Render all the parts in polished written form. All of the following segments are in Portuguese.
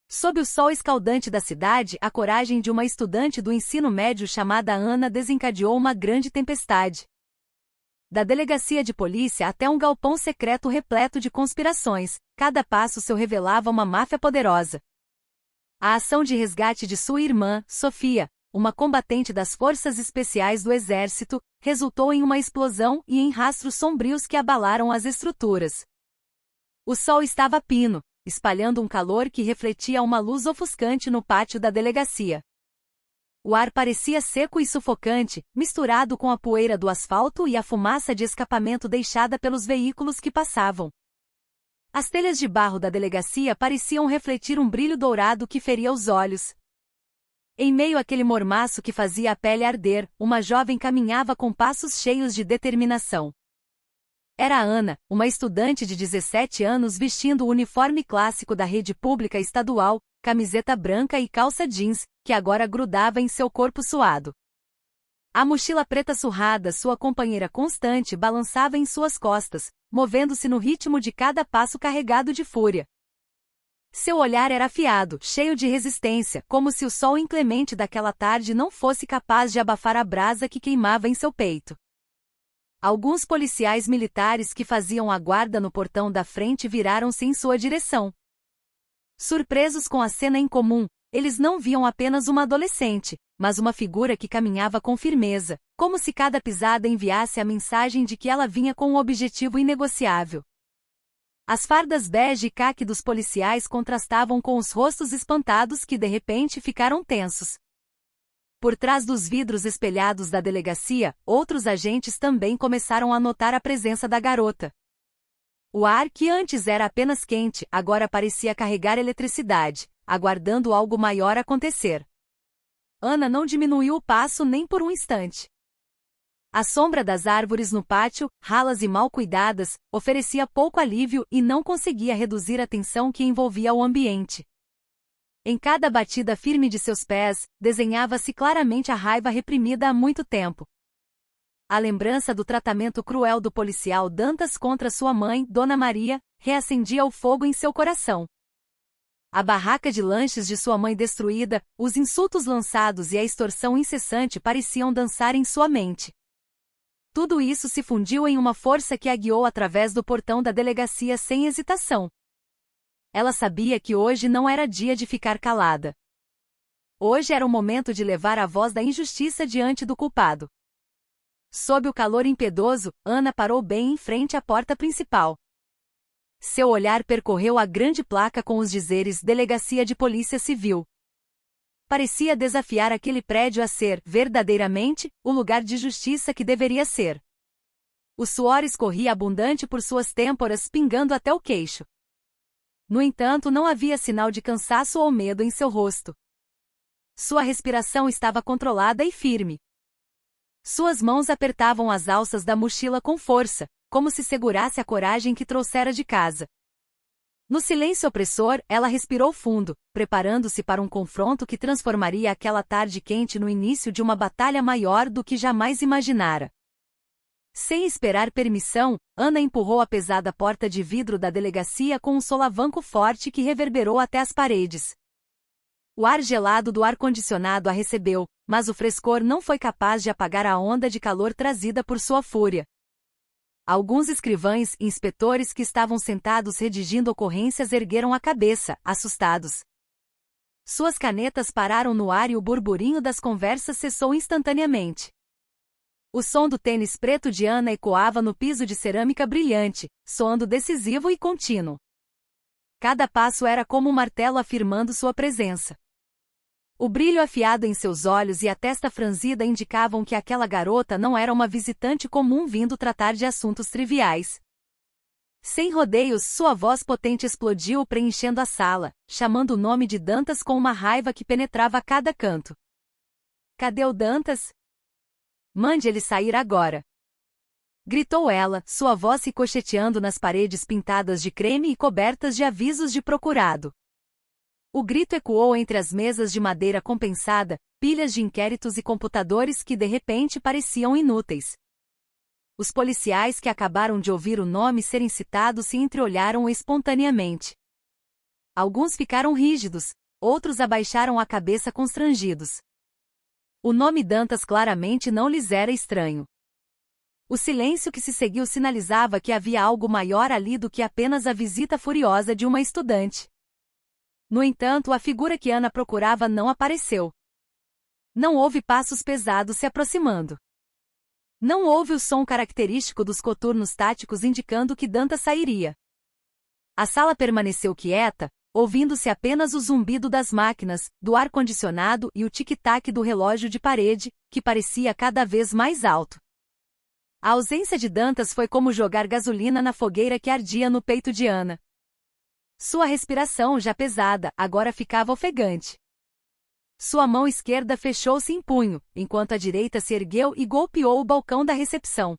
Sob o sol escaldante da cidade, a coragem de uma estudante do ensino médio chamada Ana desencadeou uma grande tempestade. Da delegacia de polícia até um galpão secreto repleto de conspirações, cada passo seu revelava uma máfia poderosa. A ação de resgate de sua irmã, Sofia, uma combatente das forças especiais do exército, resultou em uma explosão e em rastros sombrios que abalaram as estruturas. O sol estava a pino, espalhando um calor que refletia uma luz ofuscante no pátio da delegacia. O ar parecia seco e sufocante, misturado com a poeira do asfalto e a fumaça de escapamento deixada pelos veículos que passavam. As telhas de barro da delegacia pareciam refletir um brilho dourado que feria os olhos. Em meio àquele mormaço que fazia a pele arder, uma jovem caminhava com passos cheios de determinação. Era Ana, uma estudante de 17 anos vestindo o uniforme clássico da rede pública estadual, camiseta branca e calça jeans, que agora grudava em seu corpo suado. A mochila preta surrada, sua companheira constante, balançava em suas costas, movendo-se no ritmo de cada passo carregado de fúria. Seu olhar era afiado, cheio de resistência, como se o sol inclemente daquela tarde não fosse capaz de abafar a brasa que queimava em seu peito. Alguns policiais militares que faziam a guarda no portão da frente viraram-se em sua direção. Surpresos com a cena incomum, eles não viam apenas uma adolescente, mas uma figura que caminhava com firmeza, como se cada pisada enviasse a mensagem de que ela vinha com um objetivo inegociável. As fardas bege e caque dos policiais contrastavam com os rostos espantados que de repente ficaram tensos. Por trás dos vidros espelhados da delegacia, outros agentes também começaram a notar a presença da garota. O ar, que antes era apenas quente, agora parecia carregar eletricidade, aguardando algo maior acontecer. Ana não diminuiu o passo nem por um instante. A sombra das árvores no pátio, ralas e mal cuidadas, oferecia pouco alívio e não conseguia reduzir a tensão que envolvia o ambiente. Em cada batida firme de seus pés, desenhava-se claramente a raiva reprimida há muito tempo. A lembrança do tratamento cruel do policial Dantas contra sua mãe, Dona Maria, reacendia o fogo em seu coração. A barraca de lanches de sua mãe destruída, os insultos lançados e a extorsão incessante pareciam dançar em sua mente. Tudo isso se fundiu em uma força que a guiou através do portão da delegacia sem hesitação. Ela sabia que hoje não era dia de ficar calada. Hoje era o momento de levar a voz da injustiça diante do culpado. Sob o calor impiedoso, Ana parou bem em frente à porta principal. Seu olhar percorreu a grande placa com os dizeres Delegacia de Polícia Civil. Parecia desafiar aquele prédio a ser, verdadeiramente, o lugar de justiça que deveria ser. O suor escorria abundante por suas têmporas, pingando até o queixo. No entanto, não havia sinal de cansaço ou medo em seu rosto. Sua respiração estava controlada e firme. Suas mãos apertavam as alças da mochila com força, como se segurasse a coragem que trouxera de casa. No silêncio opressor, ela respirou fundo, preparando-se para um confronto que transformaria aquela tarde quente no início de uma batalha maior do que jamais imaginara. Sem esperar permissão, Ana empurrou a pesada porta de vidro da delegacia com um solavanco forte que reverberou até as paredes. O ar gelado do ar-condicionado a recebeu, mas o frescor não foi capaz de apagar a onda de calor trazida por sua fúria. Alguns escrivães e inspetores que estavam sentados redigindo ocorrências ergueram a cabeça, assustados. Suas canetas pararam no ar e o burburinho das conversas cessou instantaneamente. O som do tênis preto de Ana ecoava no piso de cerâmica brilhante, soando decisivo e contínuo. Cada passo era como um martelo afirmando sua presença. O brilho afiado em seus olhos e a testa franzida indicavam que aquela garota não era uma visitante comum vindo tratar de assuntos triviais. Sem rodeios, sua voz potente explodiu preenchendo a sala, chamando o nome de Dantas com uma raiva que penetrava a cada canto. Cadê o Dantas? Mande ele sair agora! Gritou ela, sua voz ricocheteando nas paredes pintadas de creme e cobertas de avisos de procurado. O grito ecoou entre as mesas de madeira compensada, pilhas de inquéritos e computadores que de repente pareciam inúteis. Os policiais que acabaram de ouvir o nome serem citado se entreolharam espontaneamente. Alguns ficaram rígidos, outros abaixaram a cabeça constrangidos. O nome Dantas claramente não lhes era estranho. O silêncio que se seguiu sinalizava que havia algo maior ali do que apenas a visita furiosa de uma estudante. No entanto, a figura que Ana procurava não apareceu. Não houve passos pesados se aproximando. Não houve o som característico dos coturnos táticos indicando que Dantas sairia. A sala permaneceu quieta, ouvindo-se apenas o zumbido das máquinas, do ar-condicionado e o tic-tac do relógio de parede, que parecia cada vez mais alto. A ausência de Dantas foi como jogar gasolina na fogueira que ardia no peito de Ana. Sua respiração, já pesada, agora ficava ofegante. Sua mão esquerda fechou-se em punho, enquanto a direita se ergueu e golpeou o balcão da recepção.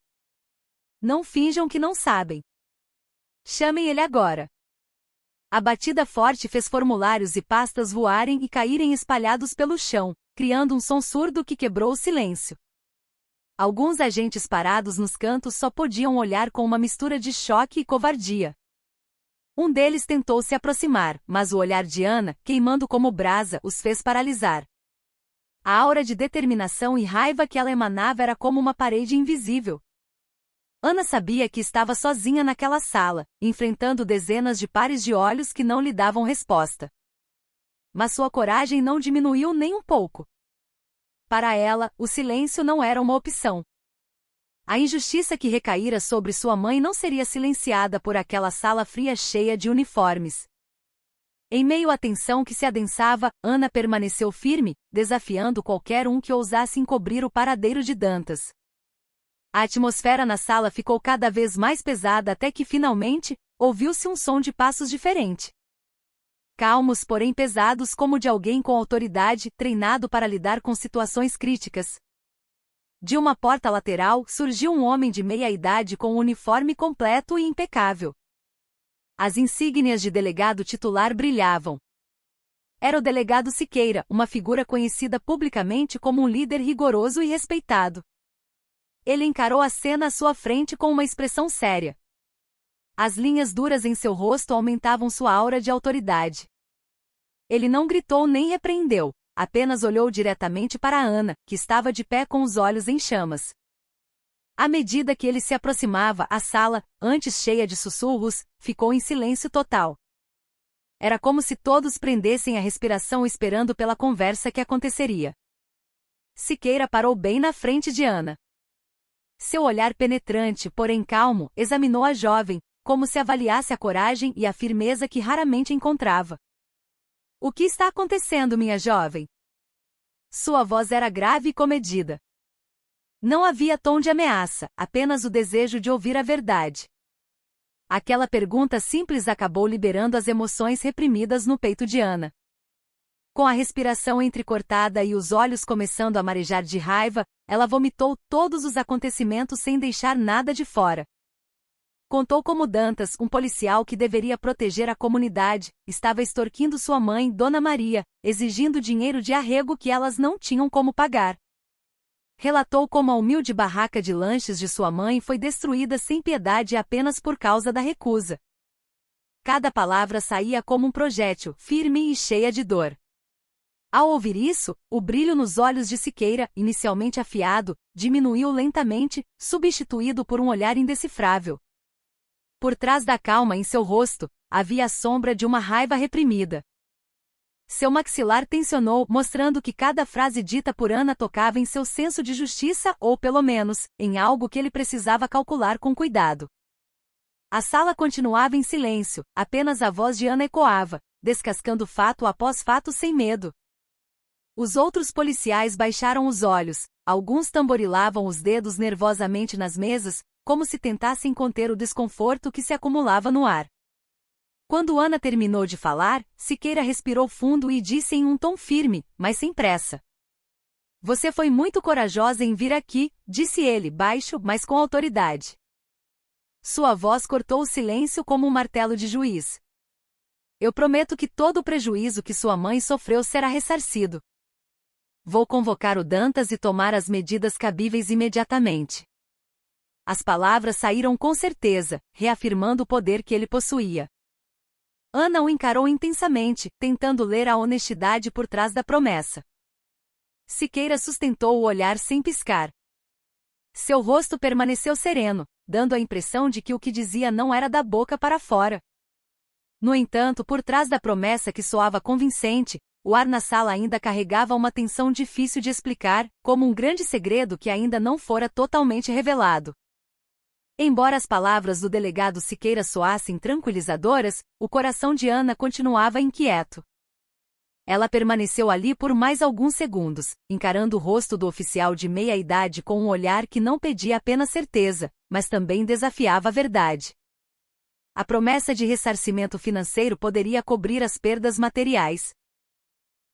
Não finjam que não sabem. Chamem ele agora. A batida forte fez formulários e pastas voarem e caírem espalhados pelo chão, criando um som surdo que quebrou o silêncio. Alguns agentes parados nos cantos só podiam olhar com uma mistura de choque e covardia. Um deles tentou se aproximar, mas o olhar de Ana, queimando como brasa, os fez paralisar. A aura de determinação e raiva que ela emanava era como uma parede invisível. Ana sabia que estava sozinha naquela sala, enfrentando dezenas de pares de olhos que não lhe davam resposta. Mas sua coragem não diminuiu nem um pouco. Para ela, o silêncio não era uma opção. A injustiça que recaíra sobre sua mãe não seria silenciada por aquela sala fria cheia de uniformes. Em meio à tensão que se adensava, Ana permaneceu firme, desafiando qualquer um que ousasse encobrir o paradeiro de Dantas. A atmosfera na sala ficou cada vez mais pesada até que, finalmente, ouviu-se um som de passos diferente. Calmos, porém pesados como o de alguém com autoridade, treinado para lidar com situações críticas. De uma porta lateral, surgiu um homem de meia-idade com um uniforme completo e impecável. As insígnias de delegado titular brilhavam. Era o delegado Siqueira, uma figura conhecida publicamente como um líder rigoroso e respeitado. Ele encarou a cena à sua frente com uma expressão séria. As linhas duras em seu rosto aumentavam sua aura de autoridade. Ele não gritou nem repreendeu, apenas olhou diretamente para Ana, que estava de pé com os olhos em chamas. À medida que ele se aproximava, a sala, antes cheia de sussurros, ficou em silêncio total. Era como se todos prendessem a respiração esperando pela conversa que aconteceria. Siqueira parou bem na frente de Ana. Seu olhar penetrante, porém calmo, examinou a jovem, como se avaliasse a coragem e a firmeza que raramente encontrava. O que está acontecendo, minha jovem? Sua voz era grave e comedida. Não havia tom de ameaça, apenas o desejo de ouvir a verdade. Aquela pergunta simples acabou liberando as emoções reprimidas no peito de Ana. Com a respiração entrecortada e os olhos começando a marejar de raiva, ela vomitou todos os acontecimentos sem deixar nada de fora. Contou como Dantas, um policial que deveria proteger a comunidade, estava extorquindo sua mãe, Dona Maria, exigindo dinheiro de arrego que elas não tinham como pagar. Relatou como a humilde barraca de lanches de sua mãe foi destruída sem piedade apenas por causa da recusa. Cada palavra saía como um projétil, firme e cheia de dor. Ao ouvir isso, o brilho nos olhos de Siqueira, inicialmente afiado, diminuiu lentamente, substituído por um olhar indecifrável. Por trás da calma em seu rosto, havia a sombra de uma raiva reprimida. Seu maxilar tensionou, mostrando que cada frase dita por Ana tocava em seu senso de justiça ou, pelo menos, em algo que ele precisava calcular com cuidado. A sala continuava em silêncio, apenas a voz de Ana ecoava, descascando fato após fato sem medo. Os outros policiais baixaram os olhos, alguns tamborilavam os dedos nervosamente nas mesas, como se tentassem conter o desconforto que se acumulava no ar. Quando Ana terminou de falar, Siqueira respirou fundo e disse em um tom firme, mas sem pressa. Você foi muito corajosa em vir aqui, disse ele, baixo, mas com autoridade. Sua voz cortou o silêncio como um martelo de juiz. Eu prometo que todo o prejuízo que sua mãe sofreu será ressarcido. Vou convocar o Dantas e tomar as medidas cabíveis imediatamente. As palavras saíram com certeza, reafirmando o poder que ele possuía. Ana o encarou intensamente, tentando ler a honestidade por trás da promessa. Siqueira sustentou o olhar sem piscar. Seu rosto permaneceu sereno, dando a impressão de que o que dizia não era da boca para fora. No entanto, por trás da promessa que soava convincente, o ar na sala ainda carregava uma tensão difícil de explicar, como um grande segredo que ainda não fora totalmente revelado. Embora as palavras do delegado Siqueira soassem tranquilizadoras, o coração de Ana continuava inquieto. Ela permaneceu ali por mais alguns segundos, encarando o rosto do oficial de meia-idade com um olhar que não pedia apenas certeza, mas também desafiava a verdade. A promessa de ressarcimento financeiro poderia cobrir as perdas materiais.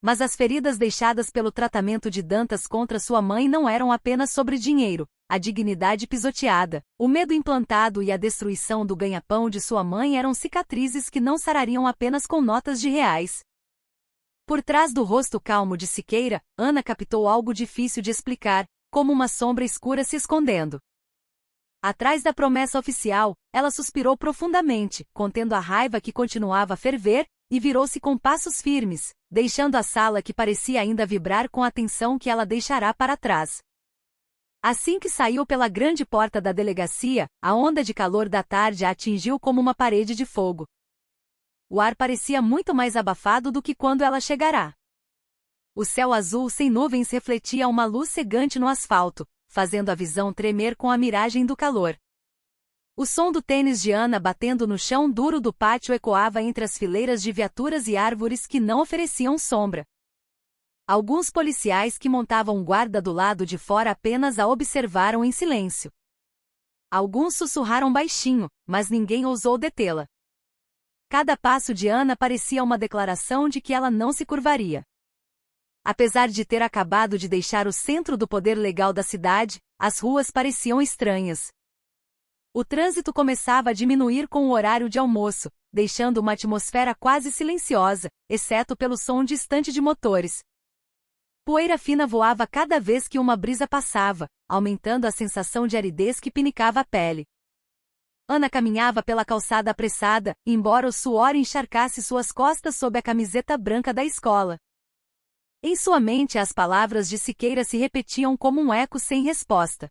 Mas as feridas deixadas pelo tratamento de Dantas contra sua mãe não eram apenas sobre dinheiro. A dignidade pisoteada, o medo implantado e a destruição do ganha-pão de sua mãe eram cicatrizes que não sarariam apenas com notas de reais. Por trás do rosto calmo de Siqueira, Ana captou algo difícil de explicar, como uma sombra escura se escondendo. Atrás da promessa oficial, ela suspirou profundamente, contendo a raiva que continuava a ferver, e virou-se com passos firmes, deixando a sala que parecia ainda vibrar com a tensão que ela deixará para trás. Assim que saiu pela grande porta da delegacia, a onda de calor da tarde a atingiu como uma parede de fogo. O ar parecia muito mais abafado do que quando ela chegará. O céu azul sem nuvens refletia uma luz cegante no asfalto, fazendo a visão tremer com a miragem do calor. O som do tênis de Ana batendo no chão duro do pátio ecoava entre as fileiras de viaturas e árvores que não ofereciam sombra. Alguns policiais que montavam guarda do lado de fora apenas a observaram em silêncio. Alguns sussurraram baixinho, mas ninguém ousou detê-la. Cada passo de Ana parecia uma declaração de que ela não se curvaria. Apesar de ter acabado de deixar o centro do poder legal da cidade, as ruas pareciam estranhas. O trânsito começava a diminuir com o horário de almoço, deixando uma atmosfera quase silenciosa, exceto pelo som distante de motores. Poeira fina voava cada vez que uma brisa passava, aumentando a sensação de aridez que pinicava a pele. Ana caminhava pela calçada apressada, embora o suor encharcasse suas costas sob a camiseta branca da escola. Em sua mente as palavras de Siqueira se repetiam como um eco sem resposta.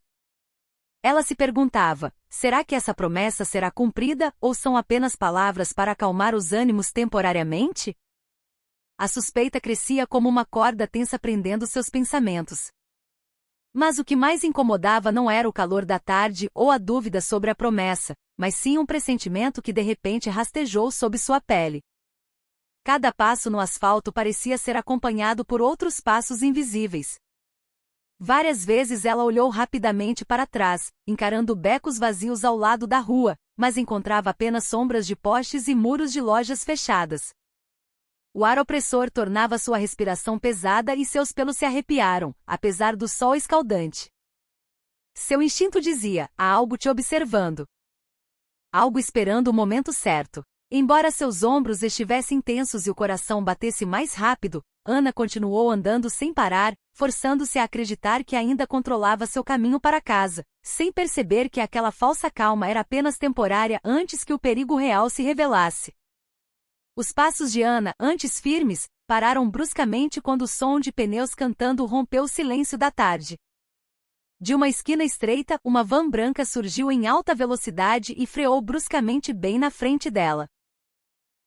Ela se perguntava, será que essa promessa será cumprida ou são apenas palavras para acalmar os ânimos temporariamente? A suspeita crescia como uma corda tensa prendendo seus pensamentos. Mas o que mais incomodava não era o calor da tarde ou a dúvida sobre a promessa, mas sim um pressentimento que de repente rastejou sob sua pele. Cada passo no asfalto parecia ser acompanhado por outros passos invisíveis. Várias vezes ela olhou rapidamente para trás, encarando becos vazios ao lado da rua, mas encontrava apenas sombras de postes e muros de lojas fechadas. O ar opressor tornava sua respiração pesada e seus pelos se arrepiaram, apesar do sol escaldante. Seu instinto dizia, há algo te observando. Algo esperando o momento certo. Embora seus ombros estivessem tensos e o coração batesse mais rápido, Ana continuou andando sem parar, forçando-se a acreditar que ainda controlava seu caminho para casa, sem perceber que aquela falsa calma era apenas temporária antes que o perigo real se revelasse. Os passos de Ana, antes firmes, pararam bruscamente quando o som de pneus cantando rompeu o silêncio da tarde. De uma esquina estreita, uma van branca surgiu em alta velocidade e freou bruscamente bem na frente dela.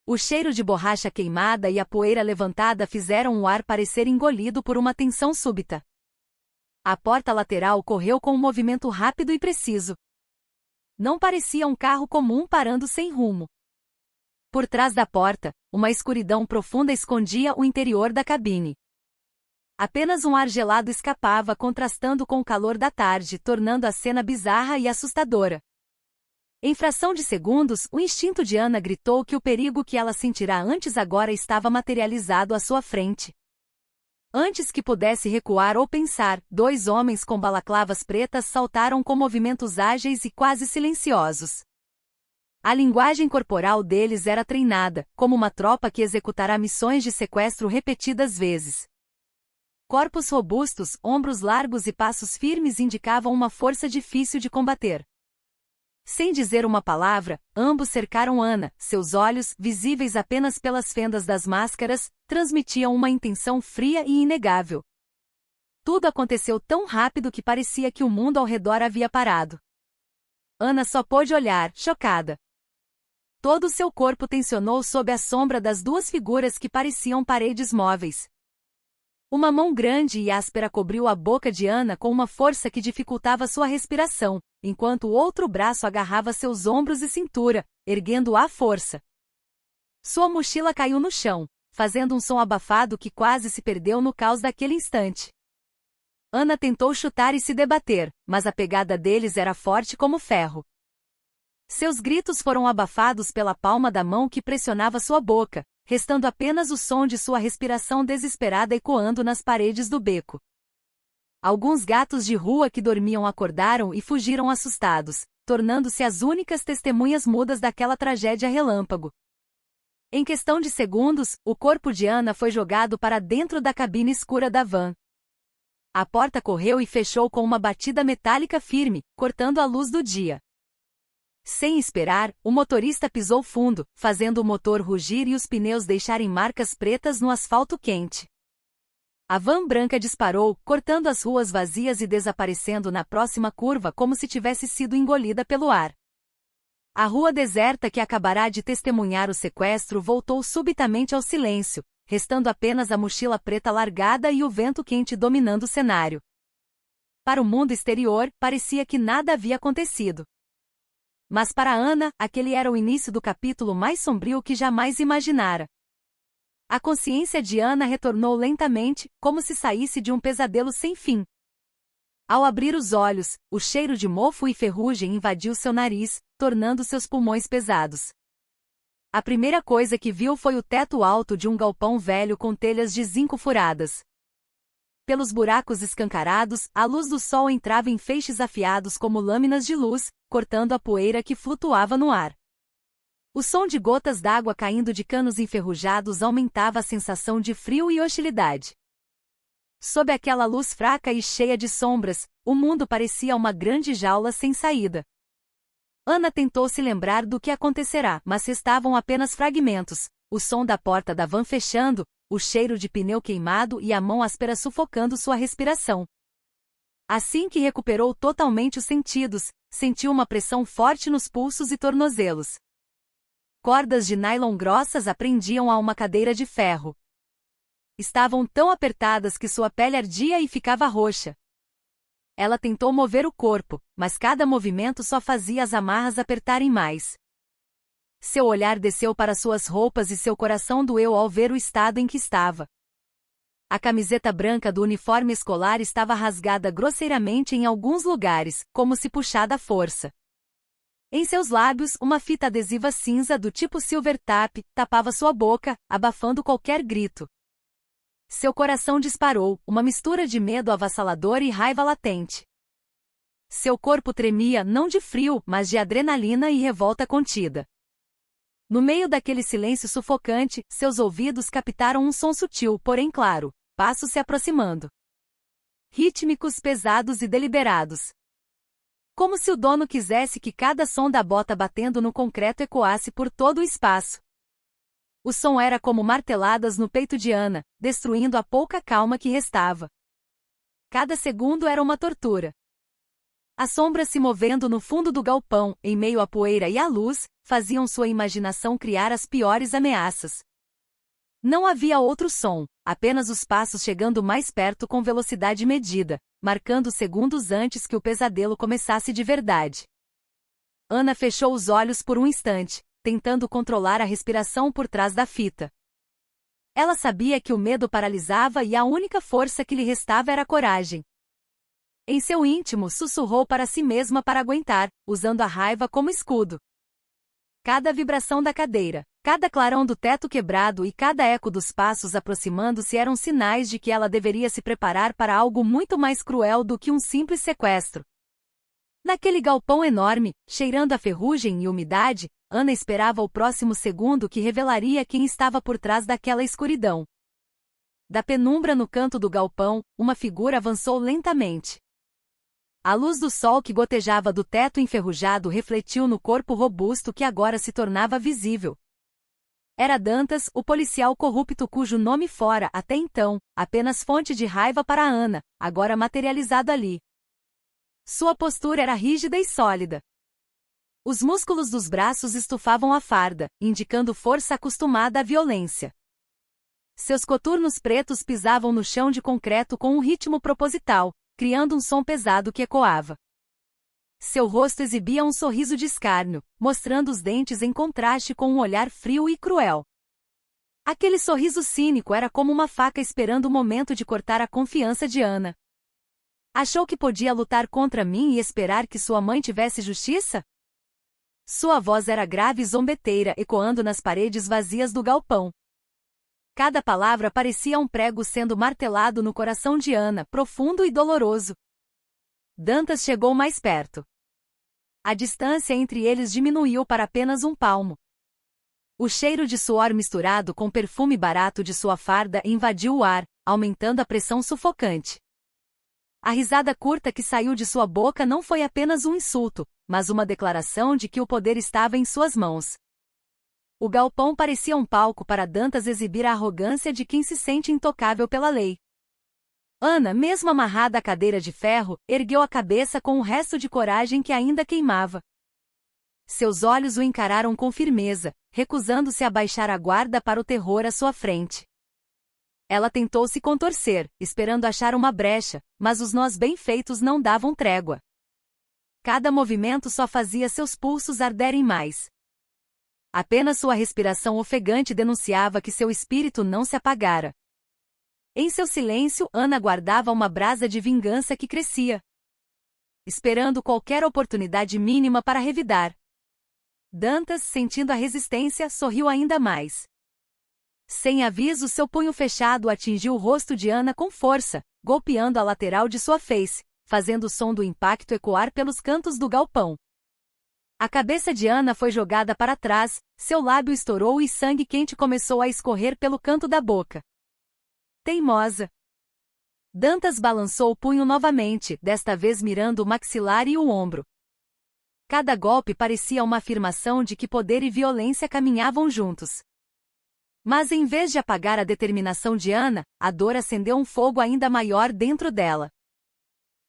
O cheiro de borracha queimada e a poeira levantada fizeram o ar parecer engolido por uma tensão súbita. A porta lateral correu com um movimento rápido e preciso. Não parecia um carro comum parando sem rumo. Por trás da porta, uma escuridão profunda escondia o interior da cabine. Apenas um ar gelado escapava, contrastando com o calor da tarde, tornando a cena bizarra e assustadora. Em fração de segundos, o instinto de Ana gritou que o perigo que ela sentirá antes agora estava materializado à sua frente. Antes que pudesse recuar ou pensar, dois homens com balaclavas pretas saltaram com movimentos ágeis e quase silenciosos. A linguagem corporal deles era treinada, como uma tropa que executará missões de sequestro repetidas vezes. Corpos robustos, ombros largos e passos firmes indicavam uma força difícil de combater. Sem dizer uma palavra, ambos cercaram Ana. Seus olhos, visíveis apenas pelas fendas das máscaras, transmitiam uma intenção fria e inegável. Tudo aconteceu tão rápido que parecia que o mundo ao redor havia parado. Ana só pôde olhar, chocada. Todo o seu corpo tensionou sob a sombra das duas figuras que pareciam paredes móveis. Uma mão grande e áspera cobriu a boca de Ana com uma força que dificultava sua respiração, enquanto o outro braço agarrava seus ombros e cintura, erguendo-a à força. Sua mochila caiu no chão, fazendo um som abafado que quase se perdeu no caos daquele instante. Ana tentou chutar e se debater, mas a pegada deles era forte como ferro. Seus gritos foram abafados pela palma da mão que pressionava sua boca, restando apenas o som de sua respiração desesperada ecoando nas paredes do beco. Alguns gatos de rua que dormiam acordaram e fugiram assustados, tornando-se as únicas testemunhas mudas daquela tragédia relâmpago. Em questão de segundos, o corpo de Ana foi jogado para dentro da cabine escura da van. A porta correu e fechou com uma batida metálica firme, cortando a luz do dia. Sem esperar, o motorista pisou fundo, fazendo o motor rugir e os pneus deixarem marcas pretas no asfalto quente. A van branca disparou, cortando as ruas vazias e desaparecendo na próxima curva como se tivesse sido engolida pelo ar. A rua deserta que acabará de testemunhar o sequestro voltou subitamente ao silêncio, restando apenas a mochila preta largada e o vento quente dominando o cenário. Para o mundo exterior, parecia que nada havia acontecido. Mas para Ana, aquele era o início do capítulo mais sombrio que jamais imaginara. A consciência de Ana retornou lentamente, como se saísse de um pesadelo sem fim. Ao abrir os olhos, o cheiro de mofo e ferrugem invadiu seu nariz, tornando seus pulmões pesados. A primeira coisa que viu foi o teto alto de um galpão velho com telhas de zinco furadas. Pelos buracos escancarados, a luz do sol entrava em feixes afiados como lâminas de luz, cortando a poeira que flutuava no ar. O som de gotas d'água caindo de canos enferrujados aumentava a sensação de frio e hostilidade. Sob aquela luz fraca e cheia de sombras, o mundo parecia uma grande jaula sem saída. Ana tentou se lembrar do que acontecerá, mas restavam apenas fragmentos, o som da porta da van fechando, o cheiro de pneu queimado e a mão áspera sufocando sua respiração. Assim que recuperou totalmente os sentidos, sentiu uma pressão forte nos pulsos e tornozelos. Cordas de nylon grossas a prendiam a uma cadeira de ferro. Estavam tão apertadas que sua pele ardia e ficava roxa. Ela tentou mover o corpo, mas cada movimento só fazia as amarras apertarem mais. Seu olhar desceu para suas roupas e seu coração doeu ao ver o estado em que estava. A camiseta branca do uniforme escolar estava rasgada grosseiramente em alguns lugares, como se puxada à força. Em seus lábios, uma fita adesiva cinza do tipo silver tape tapava sua boca, abafando qualquer grito. Seu coração disparou, uma mistura de medo avassalador e raiva latente. Seu corpo tremia não de frio, mas de adrenalina e revolta contida. No meio daquele silêncio sufocante, seus ouvidos captaram um som sutil, porém claro, passos se aproximando. Rítmicos, pesados e deliberados. Como se o dono quisesse que cada som da bota batendo no concreto ecoasse por todo o espaço. O som era como marteladas no peito de Ana, destruindo a pouca calma que restava. Cada segundo era uma tortura. As sombras se movendo no fundo do galpão, em meio à poeira e à luz, faziam sua imaginação criar as piores ameaças. Não havia outro som, apenas os passos chegando mais perto com velocidade medida, marcando segundos antes que o pesadelo começasse de verdade. Ana fechou os olhos por um instante, tentando controlar a respiração por trás da fita. Ela sabia que o medo paralisava e a única força que lhe restava era a coragem. Em seu íntimo, sussurrou para si mesma para aguentar, usando a raiva como escudo. Cada vibração da cadeira, cada clarão do teto quebrado e cada eco dos passos aproximando-se eram sinais de que ela deveria se preparar para algo muito mais cruel do que um simples sequestro. Naquele galpão enorme, cheirando a ferrugem e umidade, Ana esperava o próximo segundo que revelaria quem estava por trás daquela escuridão. Da penumbra no canto do galpão, uma figura avançou lentamente. A luz do sol que gotejava do teto enferrujado refletiu no corpo robusto que agora se tornava visível. Era Dantas, o policial corrupto cujo nome fora, até então, apenas fonte de raiva para Ana, agora materializado ali. Sua postura era rígida e sólida. Os músculos dos braços estufavam a farda, indicando força acostumada à violência. Seus coturnos pretos pisavam no chão de concreto com um ritmo proposital, criando um som pesado que ecoava. Seu rosto exibia um sorriso de escárnio, mostrando os dentes em contraste com um olhar frio e cruel. Aquele sorriso cínico era como uma faca esperando o momento de cortar a confiança de Ana. Achou que podia lutar contra mim e esperar que sua mãe tivesse justiça? Sua voz era grave e zombeteira, ecoando nas paredes vazias do galpão. Cada palavra parecia um prego sendo martelado no coração de Ana, profundo e doloroso. Dantas chegou mais perto. A distância entre eles diminuiu para apenas um palmo. O cheiro de suor misturado com perfume barato de sua farda invadiu o ar, aumentando a pressão sufocante. A risada curta que saiu de sua boca não foi apenas um insulto, mas uma declaração de que o poder estava em suas mãos. O galpão parecia um palco para Dantas exibir a arrogância de quem se sente intocável pela lei. Ana, mesmo amarrada à cadeira de ferro, ergueu a cabeça com um resto de coragem que ainda queimava. Seus olhos o encararam com firmeza, recusando-se a baixar a guarda para o terror à sua frente. Ela tentou se contorcer, esperando achar uma brecha, mas os nós bem feitos não davam trégua. Cada movimento só fazia seus pulsos arderem mais. Apenas sua respiração ofegante denunciava que seu espírito não se apagara. Em seu silêncio, Ana guardava uma brasa de vingança que crescia, esperando qualquer oportunidade mínima para revidar. Dantas, sentindo a resistência, sorriu ainda mais. Sem aviso, seu punho fechado atingiu o rosto de Ana com força, golpeando a lateral de sua face, fazendo o som do impacto ecoar pelos cantos do galpão. A cabeça de Ana foi jogada para trás, seu lábio estourou e sangue quente começou a escorrer pelo canto da boca. Teimosa. Dantas balançou o punho novamente, desta vez mirando o maxilar e o ombro. Cada golpe parecia uma afirmação de que poder e violência caminhavam juntos. Mas em vez de apagar a determinação de Ana, a dor acendeu um fogo ainda maior dentro dela.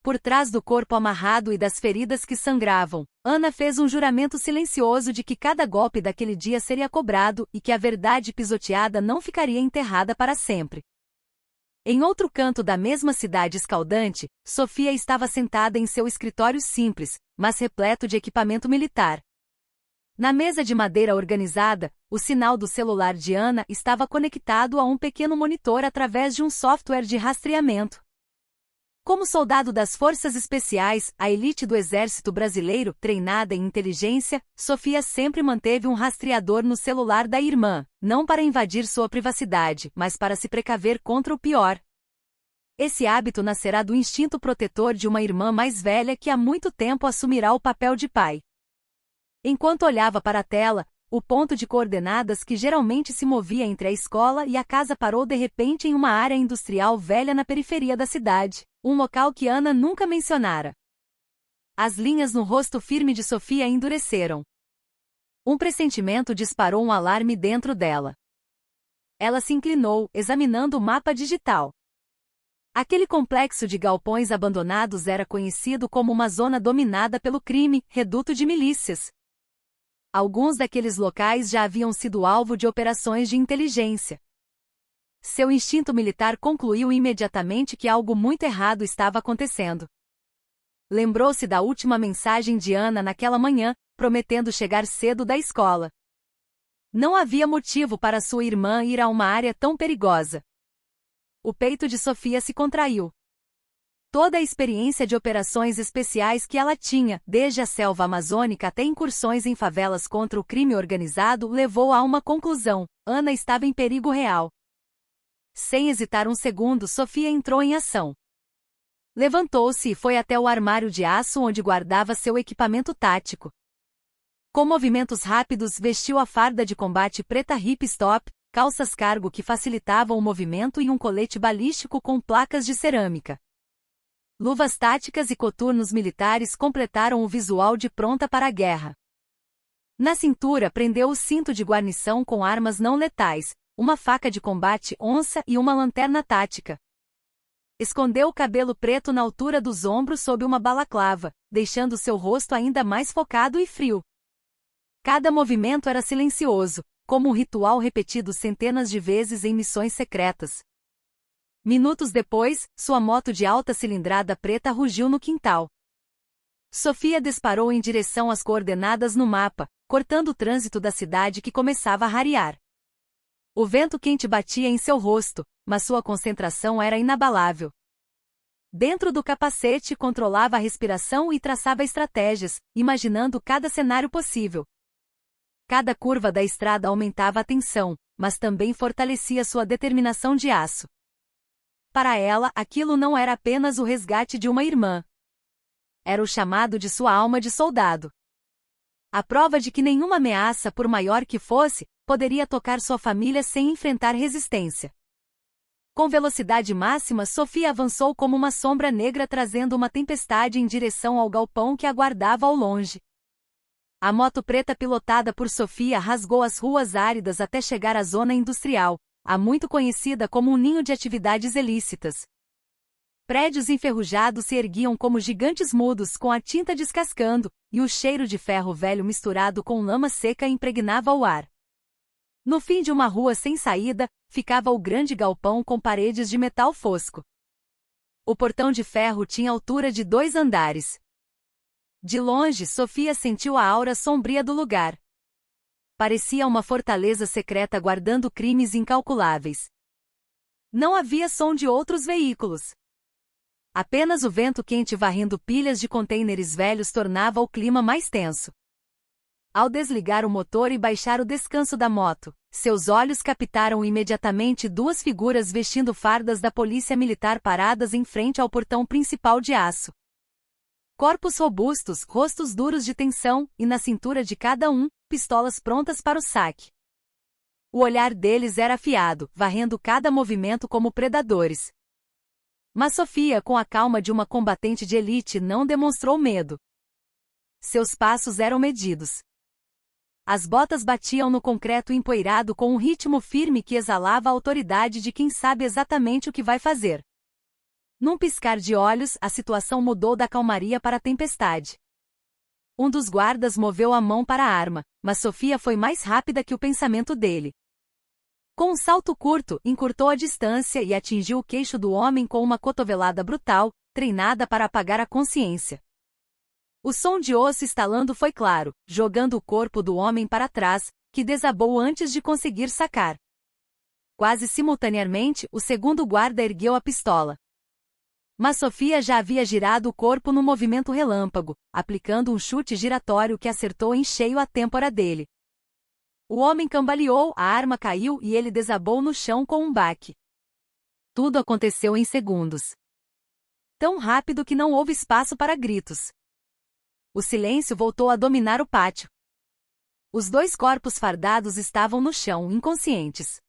Por trás do corpo amarrado e das feridas que sangravam, Ana fez um juramento silencioso de que cada golpe daquele dia seria cobrado e que a verdade pisoteada não ficaria enterrada para sempre. Em outro canto da mesma cidade escaldante, Sofia estava sentada em seu escritório simples, mas repleto de equipamento militar. Na mesa de madeira organizada, o sinal do celular de Ana estava conectado a um pequeno monitor através de um software de rastreamento. Como soldado das Forças Especiais, a elite do Exército Brasileiro, treinada em inteligência, Sofia sempre manteve um rastreador no celular da irmã, não para invadir sua privacidade, mas para se precaver contra o pior. Esse hábito nascerá do instinto protetor de uma irmã mais velha que há muito tempo assumirá o papel de pai. Enquanto olhava para a tela, o ponto de coordenadas que geralmente se movia entre a escola e a casa parou de repente em uma área industrial velha na periferia da cidade, um local que Ana nunca mencionara. As linhas no rosto firme de Sofia endureceram. Um pressentimento disparou um alarme dentro dela. Ela se inclinou, examinando o mapa digital. Aquele complexo de galpões abandonados era conhecido como uma zona dominada pelo crime, reduto de milícias. Alguns daqueles locais já haviam sido alvo de operações de inteligência. Seu instinto militar concluiu imediatamente que algo muito errado estava acontecendo. Lembrou-se da última mensagem de Ana naquela manhã, prometendo chegar cedo da escola. Não havia motivo para sua irmã ir a uma área tão perigosa. O peito de Sofia se contraiu. Toda a experiência de operações especiais que ela tinha, desde a selva amazônica até incursões em favelas contra o crime organizado, levou a uma conclusão: Ana estava em perigo real. Sem hesitar um segundo, Sofia entrou em ação. Levantou-se e foi até o armário de aço onde guardava seu equipamento tático. Com movimentos rápidos, vestiu a farda de combate preta hip stop, calças cargo que facilitavam o movimento e um colete balístico com placas de cerâmica. Luvas táticas e coturnos militares completaram o visual de pronta para a guerra. Na cintura prendeu o cinto de guarnição com armas não letais, uma faca de combate onça e uma lanterna tática. Escondeu o cabelo preto na altura dos ombros sob uma balaclava, deixando seu rosto ainda mais focado e frio. Cada movimento era silencioso, como um ritual repetido centenas de vezes em missões secretas. Minutos depois, sua moto de alta cilindrada preta rugiu no quintal. Sofia disparou em direção às coordenadas no mapa, cortando o trânsito da cidade que começava a rarear. O vento quente batia em seu rosto, mas sua concentração era inabalável. Dentro do capacete controlava a respiração e traçava estratégias, imaginando cada cenário possível. Cada curva da estrada aumentava a tensão, mas também fortalecia sua determinação de aço. Para ela, aquilo não era apenas o resgate de uma irmã. Era o chamado de sua alma de soldado. A prova de que nenhuma ameaça, por maior que fosse, poderia tocar sua família sem enfrentar resistência. Com velocidade máxima, Sofia avançou como uma sombra negra trazendo uma tempestade em direção ao galpão que aguardava ao longe. A moto preta pilotada por Sofia rasgou as ruas áridas até chegar à zona industrial, há muito conhecida como um ninho de atividades ilícitas. Prédios enferrujados se erguiam como gigantes mudos com a tinta descascando, e o cheiro de ferro velho misturado com lama seca impregnava o ar. No fim de uma rua sem saída, ficava o grande galpão com paredes de metal fosco. O portão de ferro tinha altura de 2 andares. De longe, Sofia sentiu a aura sombria do lugar. Parecia uma fortaleza secreta guardando crimes incalculáveis. Não havia som de outros veículos. Apenas o vento quente varrendo pilhas de contêineres velhos tornava o clima mais tenso. Ao desligar o motor e baixar o descanso da moto, seus olhos captaram imediatamente 2 figuras vestindo fardas da polícia militar paradas em frente ao portão principal de aço. Corpos robustos, rostos duros de tensão, e na cintura de cada um, pistolas prontas para o saque. O olhar deles era afiado, varrendo cada movimento como predadores. Mas Sofia, com a calma de uma combatente de elite, não demonstrou medo. Seus passos eram medidos. As botas batiam no concreto empoeirado com um ritmo firme que exalava a autoridade de quem sabe exatamente o que vai fazer. Num piscar de olhos, a situação mudou da calmaria para a tempestade. Um dos guardas moveu a mão para a arma, mas Sofia foi mais rápida que o pensamento dele. Com um salto curto, encurtou a distância e atingiu o queixo do homem com uma cotovelada brutal, treinada para apagar a consciência. O som de osso estalando foi claro, jogando o corpo do homem para trás, que desabou antes de conseguir sacar. Quase simultaneamente, o segundo guarda ergueu a pistola. Mas Sofia já havia girado o corpo no movimento relâmpago, aplicando um chute giratório que acertou em cheio a têmpora dele. O homem cambaleou, a arma caiu e ele desabou no chão com um baque. Tudo aconteceu em segundos. Tão rápido que não houve espaço para gritos. O silêncio voltou a dominar o pátio. Os 2 corpos fardados estavam no chão, inconscientes.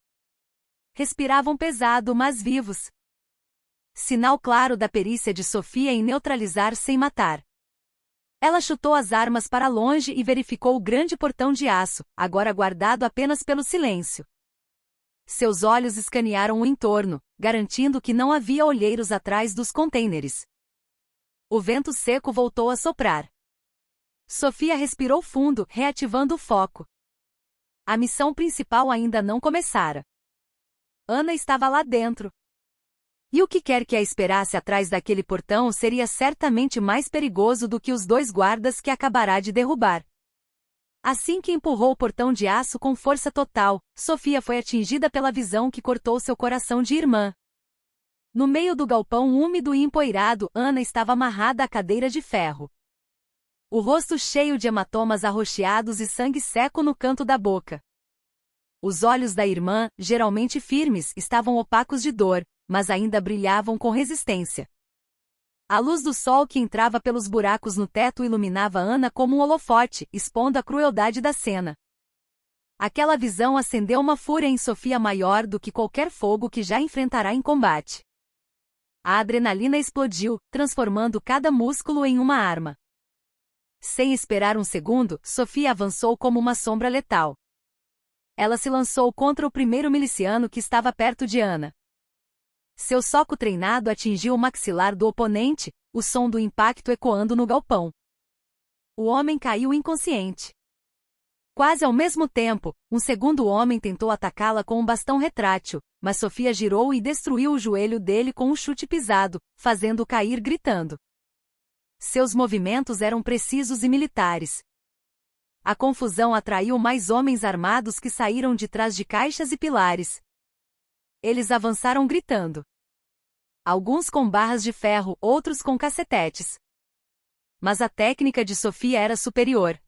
Respiravam pesado, mas vivos. Sinal claro da perícia de Sofia em neutralizar sem matar. Ela chutou as armas para longe e verificou o grande portão de aço, agora guardado apenas pelo silêncio. Seus olhos escanearam o entorno, garantindo que não havia olheiros atrás dos contêineres. O vento seco voltou a soprar. Sofia respirou fundo, reativando o foco. A missão principal ainda não começara. Ana estava lá dentro. E o que quer que a esperasse atrás daquele portão seria certamente mais perigoso do que os 2 guardas que acabará de derrubar. Assim que empurrou o portão de aço com força total, Sofia foi atingida pela visão que cortou seu coração de irmã. No meio do galpão úmido e empoeirado, Ana estava amarrada à cadeira de ferro. O rosto cheio de hematomas arroxeados e sangue seco no canto da boca. Os olhos da irmã, geralmente firmes, estavam opacos de dor, mas ainda brilhavam com resistência. A luz do sol que entrava pelos buracos no teto iluminava Ana como um holofote, expondo a crueldade da cena. Aquela visão acendeu uma fúria em Sofia maior do que qualquer fogo que já enfrentará em combate. A adrenalina explodiu, transformando cada músculo em uma arma. Sem esperar um segundo, Sofia avançou como uma sombra letal. Ela se lançou contra o primeiro miliciano que estava perto de Ana. Seu soco treinado atingiu o maxilar do oponente, o som do impacto ecoando no galpão. O homem caiu inconsciente. Quase ao mesmo tempo, um segundo homem tentou atacá-la com um bastão retrátil, mas Sofia girou e destruiu o joelho dele com um chute pisado, fazendo-o cair gritando. Seus movimentos eram precisos e militares. A confusão atraiu mais homens armados que saíram de trás de caixas e pilares. Eles avançaram gritando. Alguns com barras de ferro, outros com cacetetes. Mas a técnica de Sofia era superior.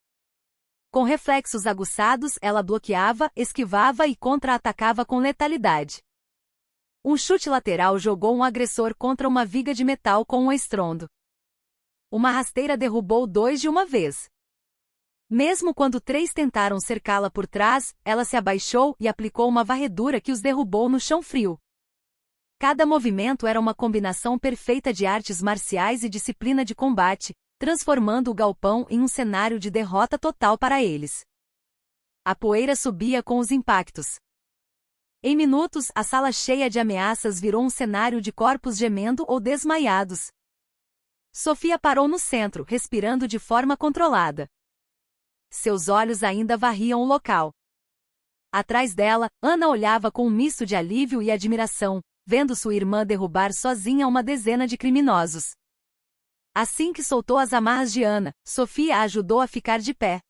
Com reflexos aguçados, ela bloqueava, esquivava e contra-atacava com letalidade. Um chute lateral jogou um agressor contra uma viga de metal com um estrondo. Uma rasteira derrubou 2 de uma vez. Mesmo quando 3 tentaram cercá-la por trás, ela se abaixou e aplicou uma varredura que os derrubou no chão frio. Cada movimento era uma combinação perfeita de artes marciais e disciplina de combate, transformando o galpão em um cenário de derrota total para eles. A poeira subia com os impactos. Em minutos, a sala cheia de ameaças virou um cenário de corpos gemendo ou desmaiados. Sofia parou no centro, respirando de forma controlada. Seus olhos ainda varriam o local. Atrás dela, Ana olhava com um misto de alívio e admiração, vendo sua irmã derrubar sozinha uma dezena de criminosos. Assim que soltou as amarras de Ana, Sofia a ajudou a ficar de pé.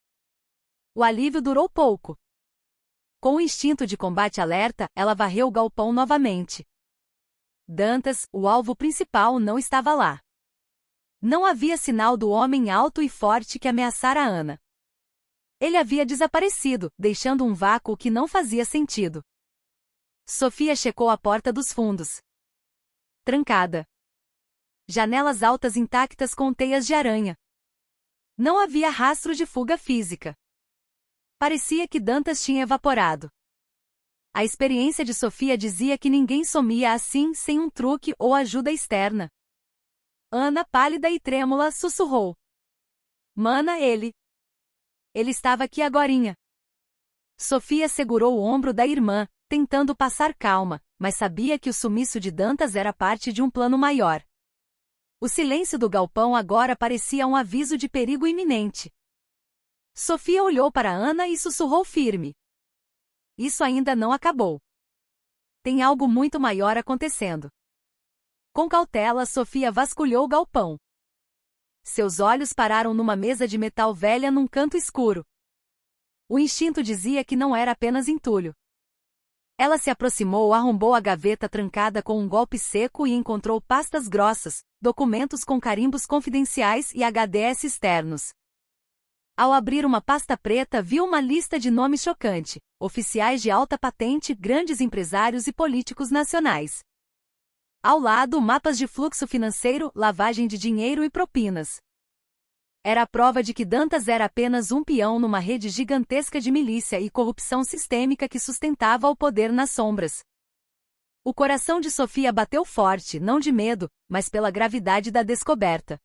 O alívio durou pouco. Com o instinto de combate alerta, ela varreu o galpão novamente. Dantas, o alvo principal, não estava lá. Não havia sinal do homem alto e forte que ameaçara Ana. Ele havia desaparecido, deixando um vácuo que não fazia sentido. Sofia checou a porta dos fundos. Trancada. Janelas altas intactas com teias de aranha. Não havia rastro de fuga física. Parecia que Dantas tinha evaporado. A experiência de Sofia dizia que ninguém sumia assim sem um truque ou ajuda externa. Ana, pálida e trêmula, sussurrou. Mana, ele. Ele estava aqui agorinha. Sofia segurou o ombro da irmã, tentando passar calma, mas sabia que o sumiço de Dantas era parte de um plano maior. O silêncio do galpão agora parecia um aviso de perigo iminente. Sofia olhou para Ana e sussurrou firme. Isso ainda não acabou. Tem algo muito maior acontecendo. Com cautela, Sofia vasculhou o galpão. Seus olhos pararam numa mesa de metal velha num canto escuro. O instinto dizia que não era apenas entulho. Ela se aproximou, arrombou a gaveta trancada com um golpe seco e encontrou pastas grossas, documentos com carimbos confidenciais e HDS externos. Ao abrir uma pasta preta, viu uma lista de nomes chocante: oficiais de alta patente, grandes empresários e políticos nacionais. Ao lado, mapas de fluxo financeiro, lavagem de dinheiro e propinas. Era a prova de que Dantas era apenas um peão numa rede gigantesca de milícia e corrupção sistêmica que sustentava o poder nas sombras. O coração de Sofia bateu forte, não de medo, mas pela gravidade da descoberta.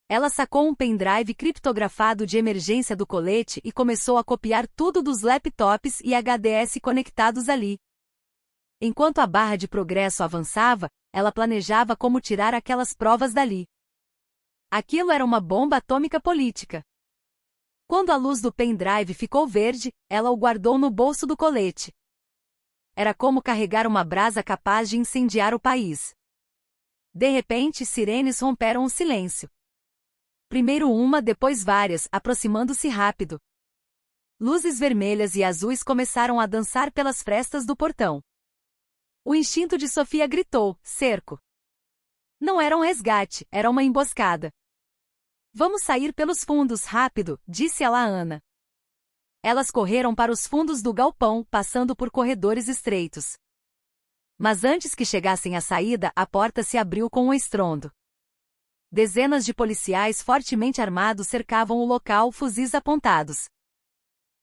Ela sacou um pendrive criptografado de emergência do colete e começou a copiar tudo dos laptops e HDS conectados ali. Enquanto a barra de progresso avançava, ela planejava como tirar aquelas provas dali. Aquilo era uma bomba atômica política. Quando a luz do pendrive ficou verde, ela o guardou no bolso do colete. Era como carregar uma brasa capaz de incendiar o país. De repente, sirenes romperam o silêncio. Primeiro uma, depois várias, aproximando-se rápido. Luzes vermelhas e azuis começaram a dançar pelas frestas do portão. O instinto de Sofia gritou: cerco. Não era um resgate, era uma emboscada. Vamos sair pelos fundos, rápido, disse ela a Ana. Elas correram para os fundos do galpão, passando por corredores estreitos. Mas antes que chegassem à saída, a porta se abriu com um estrondo. Dezenas de policiais fortemente armados cercavam o local, fuzis apontados.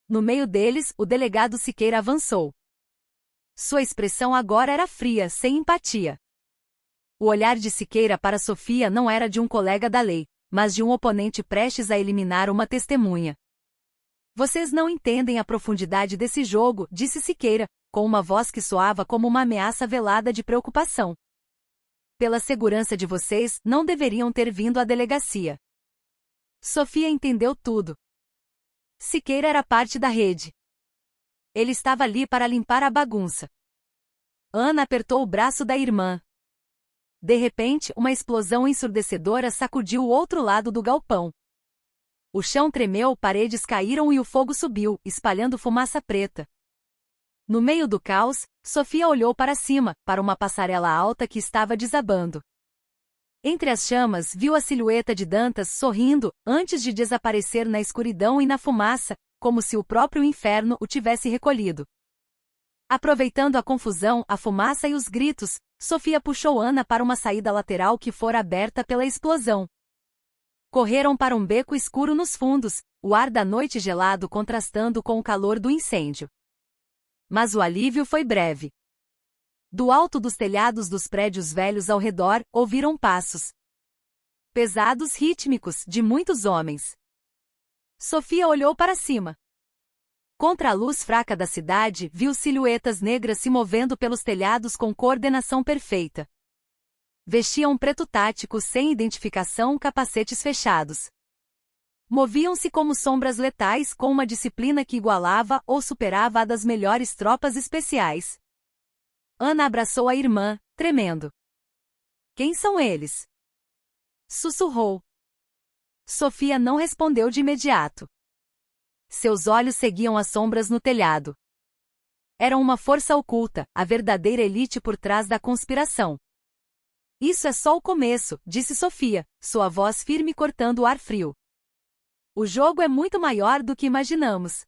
No meio deles, o delegado Siqueira avançou. Sua expressão agora era fria, sem empatia. O olhar de Siqueira para Sofia não era de um colega da lei, mas de um oponente prestes a eliminar uma testemunha. Vocês não entendem a profundidade desse jogo, disse Siqueira, com uma voz que soava como uma ameaça velada de preocupação. Pela segurança de vocês, não deveriam ter vindo à delegacia. Sofia entendeu tudo. Siqueira era parte da rede. Ele estava ali para limpar a bagunça. Ana apertou o braço da irmã. De repente, uma explosão ensurdecedora sacudiu o outro lado do galpão. O chão tremeu, paredes caíram e o fogo subiu, espalhando fumaça preta. No meio do caos, Sofia olhou para cima, para uma passarela alta que estava desabando. Entre as chamas, viu a silhueta de Dantas sorrindo, antes de desaparecer na escuridão e na fumaça, como se o próprio inferno o tivesse recolhido. Aproveitando a confusão, a fumaça e os gritos, Sofia puxou Ana para uma saída lateral que fora aberta pela explosão. Correram para um beco escuro nos fundos, o ar da noite gelado contrastando com o calor do incêndio. Mas o alívio foi breve. Do alto dos telhados dos prédios velhos ao redor, ouviram passos. Pesados, rítmicos, de muitos homens. Sofia olhou para cima. Contra a luz fraca da cidade, viu silhuetas negras se movendo pelos telhados com coordenação perfeita. Vestiam um preto tático sem identificação, capacetes fechados. Moviam-se como sombras letais com uma disciplina que igualava ou superava a das melhores tropas especiais. Ana abraçou a irmã, tremendo. Quem são eles? Sussurrou. Sofia não respondeu de imediato. Seus olhos seguiam as sombras no telhado. Eram uma força oculta, a verdadeira elite por trás da conspiração. Isso é só o começo, disse Sofia, sua voz firme cortando o ar frio. O jogo é muito maior do que imaginamos.